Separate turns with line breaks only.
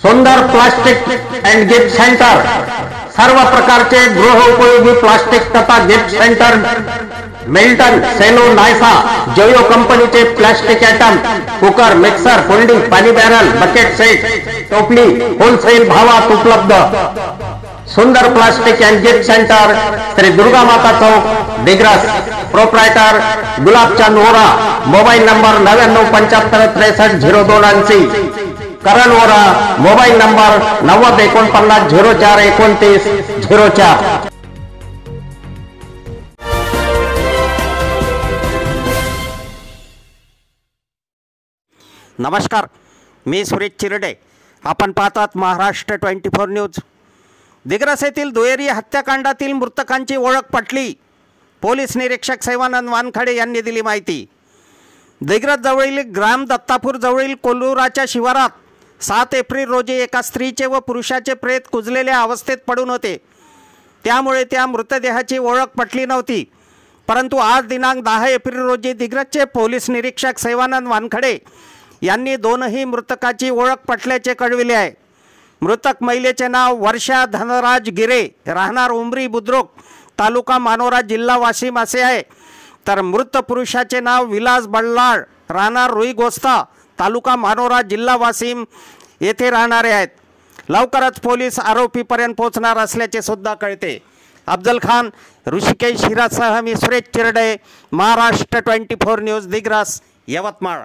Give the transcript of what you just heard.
सुंदर plastic and gift centre सर्व प्रकारचे गृहोपयोगी प्लास्टिक तथा gift centre Milton, Cello, Nayasa, Joyo कंपनीचे प्लास्टिक आयटम, कुकर, मिक्सर, कुंडी, पाणी बॅरल, बकेट सेट, टोपली होलसेल भावात उपलब्ध। सुंदर plastic and gift centre, Shri Durga Mata Chowk, Digras. Proprietor Gulabchand Vora. Mobile number 9975630280। Karan Vora. Mobile number 9049042904।
नमस्कार, मी सुरेश चिरडे। आपण पाहतात महाराष्ट्र 24 न्यूज। दिग्रस येथील दुहेरी हत्याकांडातील मृतकांची ओळख पटली। पोलीस निरीक्षक सेवानंद वानखडे यांनी दिली माहिती। दिग्रस जवळील ग्राम दत्तापूर जवळील कोल्लुराच्या शिवारात 7 एप्रिल रोजी एका स्त्रीचे व पुरुषाचे प्रेत कुजलेल्या अवस्थेत पडून होते। त्यामुळे त्या मृतदेहाची ओळख पटली नव्हती। परंतु आज दिनांक 10 एप्रिल रोजी दिग्रसचे पोलीस निरीक्षक सेवानंद वानखडे यांनी दोनही मृतकाची ओळख पटल्याचे कळविले आहे। मृतक महिलेचे नाव वर्षा धनराज गिरे, राहणार उमरी बुद्रुक, तालुका मानोरा, जिल्हा वाशिम असे आहे। तर मृत पुरुषाचे नाव विलास बल्लाळ, राहणार रुईगोस्ता, तालुका मानोरा, जिल्हा वाशिम येथे राहणारे आहेत। लवकरच पोलीस आरोपीपर्यंत पोहोचणार असल्याचे सुद्धा कळते। अफजल खान, ऋषिकेश हिरासह मी सुरेश चिरडे, महाराष्ट्र 24 न्यूज, दिग्रस, यवतमाळ।